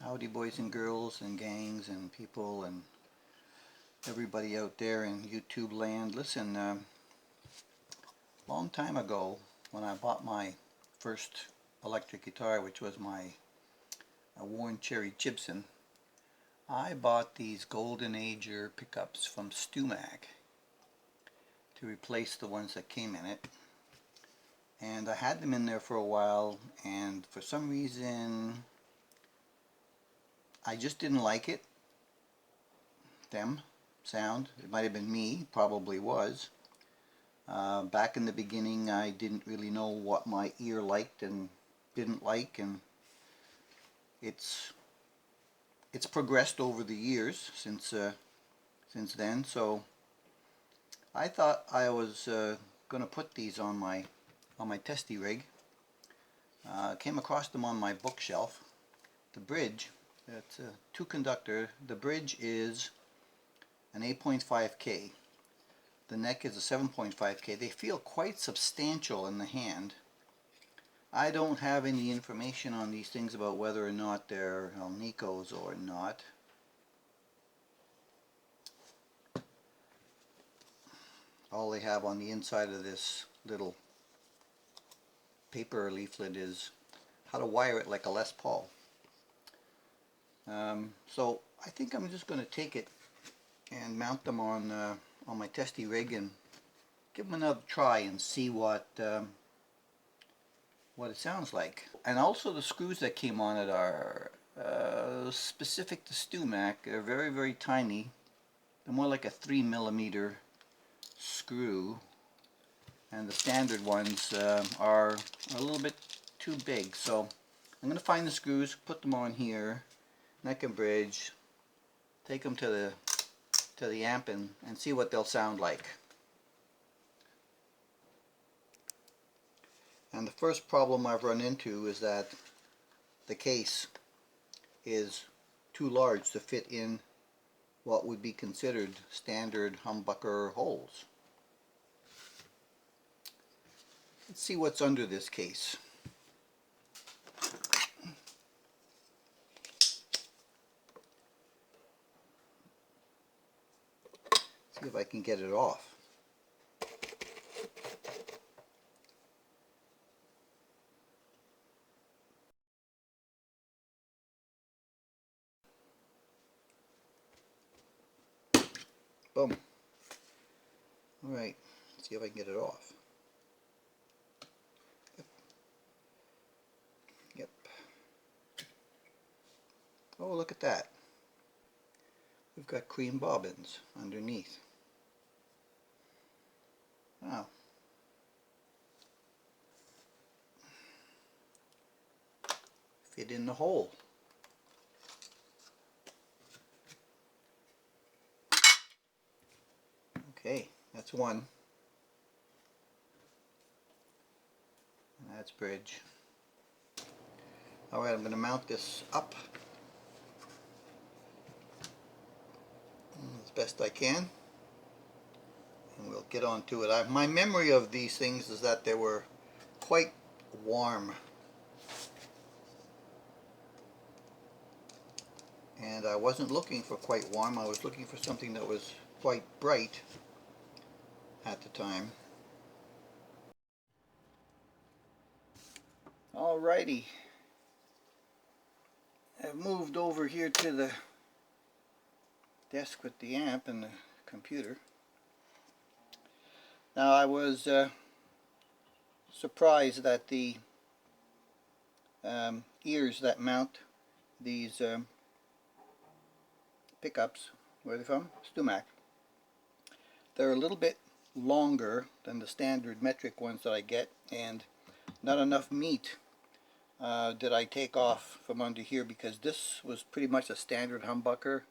Howdy boys and girls and gangs and people and everybody out there in YouTube land. Listen, long time ago when I bought my first electric guitar, which was my Worn Cherry Gibson, I bought these Golden Ager pickups from Stewmack to replace the ones that came in it. And I had them in there for a while, and for some reason I just didn't like it. Them sound. It might have been me, probably was. Back in the beginning I didn't really know what my ear liked and didn't like, and it's progressed over the years since then. So I thought I was going to put these on my testy rig. Came across them on my bookshelf. The bridge, it's a 2-conductor. The bridge is an 8.5K. The neck is a 7.5K. They feel quite substantial in the hand. I don't have any information on these things about whether or not they're Alnicos or not. All they have on the inside of this little paper leaflet is how to wire it like a Les Paul. So I think I'm just going to take it and mount them on my testy rig and give them another try and see what it sounds like. And also the screws that came on it are specific to Stewmack. They're very, very tiny. They're more like a 3mm screw, and the standard ones are a little bit too big. So I'm going to find the screws, put them on here, neck and bridge, take them to the amp and see what they'll sound like. And the first problem I've run into is that the case is too large to fit in what would be considered standard humbucker holes. Let's see what's under this case. See if I can get it off. Boom. Alright, let's see if I can get it off. Yep. Oh, look at that. We've got cream bobbins underneath. Wow. Fit in the hole. Okay, that's one. And that's bridge. Alright, I'm going to mount this up as best I can, and we'll get on to it. My memory of these things is that they were quite warm, and I wasn't looking for quite warm. I was looking for something that was quite bright at the time. Alrighty, I've moved over here to the desk with the amp and the computer. Now I was surprised that the ears that mount these pickups, where are they from? Stewmack. They're a little bit longer than the standard metric ones that I get, and not enough meat did I take off from under here, because this was pretty much a standard humbucker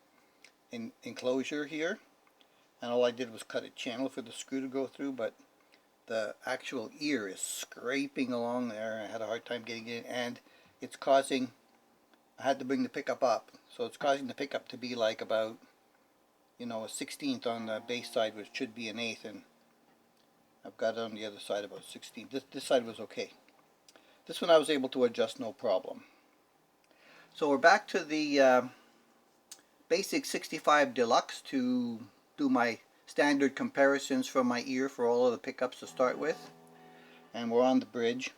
enclosure here, and all I did was cut a channel for the screw to go through, but the actual ear is scraping along there. I had a hard time getting it, and it's causing, I had to bring the pickup up, so it's causing the pickup to be like about, you know, a 16th on the bass side, which should be an 1/8, and I've got it on the other side about 16th. This side was okay. This one I was able to adjust no problem. So we're back to the Basic 65 Deluxe to do my standard comparisons from my ear for all of the pickups to start with. And we're on the bridge.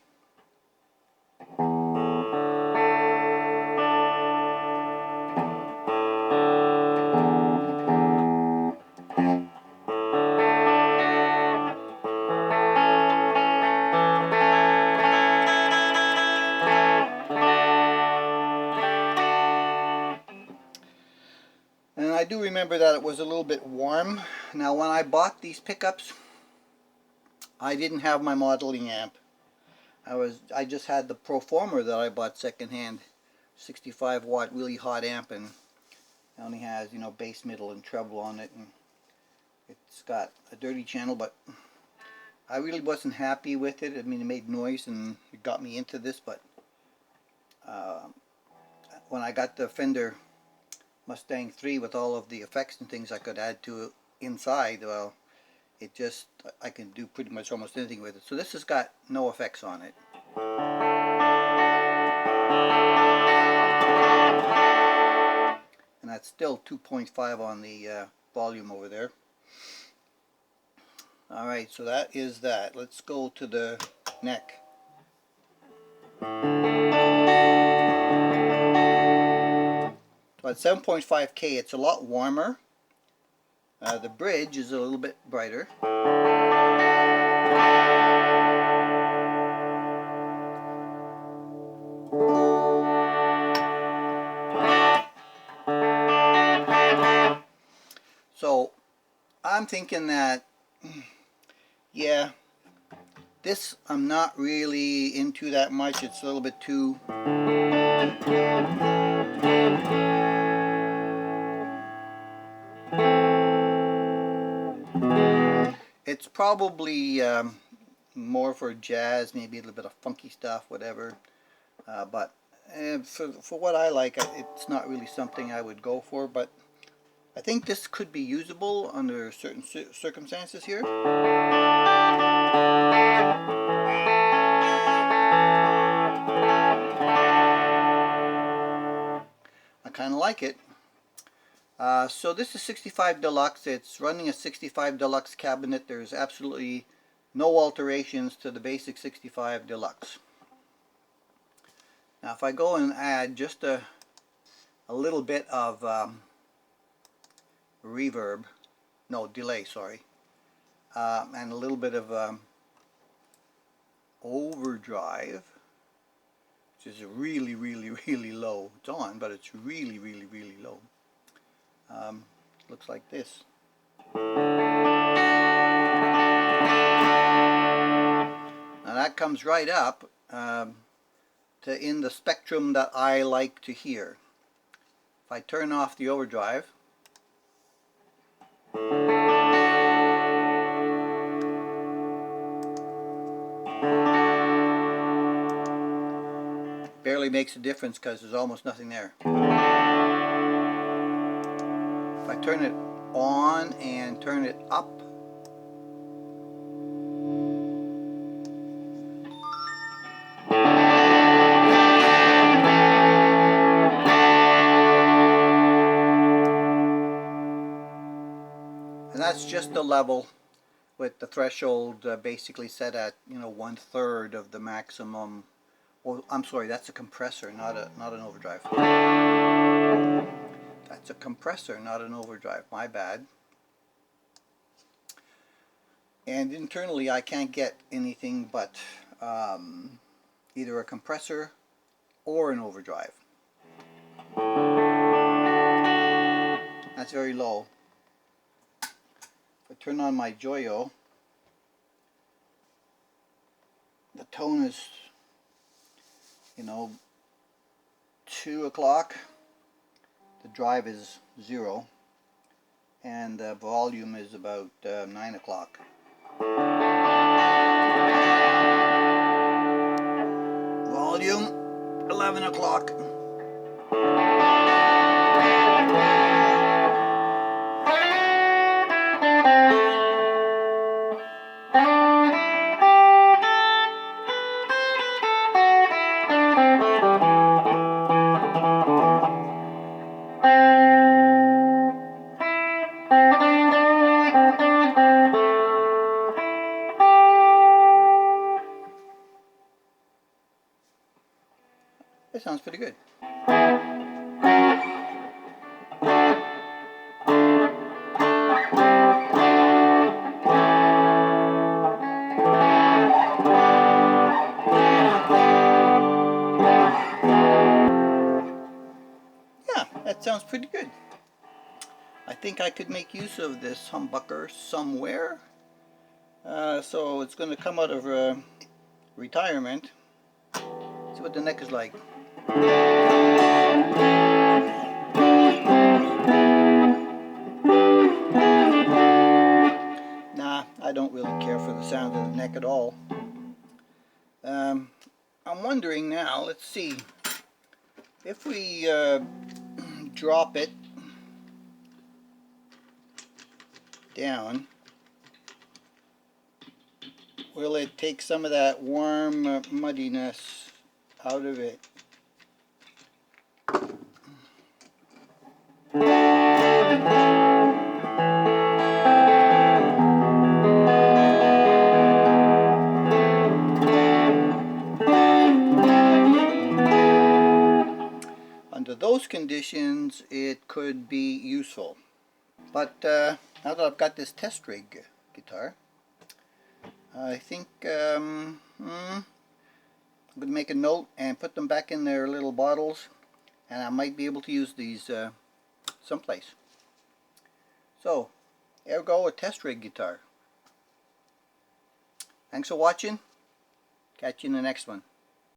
And I do remember that it was a little bit warm. Now when I bought these pickups, I didn't have my modeling amp. I just had the Proformer that I bought secondhand, 65 watt really hot amp, and it only has, you know, bass, middle, and treble on it, and it's got a dirty channel, but I really wasn't happy with it. I mean, it made noise and it got me into this, but when I got the Fender Mustang 3 with all of the effects and things I could add to it inside, well, it just, I can do pretty much almost anything with it. So this has got no effects on it. And that's still 2.5 on the volume over there. Alright, so that is that. Let's go to the neck. So at 7.5K, it's a lot warmer. The bridge is a little bit brighter. So I'm thinking that, yeah, this I'm not really into that much. It's a little bit too... It's probably more for jazz, maybe a little bit of funky stuff, whatever. But for what I like, it's not really something I would go for. But I think this could be usable under certain circumstances here. I kind of like it. So this is 65 Deluxe. It's running a 65 Deluxe cabinet. There's absolutely no alterations to the basic 65 Deluxe. Now if I go and add just a little bit of reverb, no, delay, sorry, and a little bit of overdrive, which is really, really, really low. It's on, but it's really, really, really low. Looks like this. Now that comes right up to in the spectrum that I like to hear. If I turn off the overdrive, barely makes a difference because there's almost nothing there. If I turn it on and turn it up, and that's just the level with the threshold basically set at, you know, 1/3 of the maximum. Well, I'm sorry, that's a compressor, not an overdrive. That's a compressor, not an overdrive. My bad. And internally, I can't get anything but either a compressor or an overdrive. That's very low. If I turn on my Joyo, the tone is, you know, 2 o'clock. The drive is 0, and the volume is about 9 o'clock. Volume 11 o'clock. That sounds pretty good. Yeah, that sounds pretty good. I think I could make use of this humbucker somewhere. So it's going to come out of retirement. See what the neck is like. Nah, I don't really care for the sound of the neck at all. I'm wondering now, let's see, if we drop it down, will it take some of that warm muddiness out of it? Under those conditions, it could be useful. But now that I've got this test rig guitar, I think I'm going to make a note and put them back in their little bottles, and I might be able to use these someplace. So, ergo a test rig guitar. Thanks for watching. Catch you in the next one.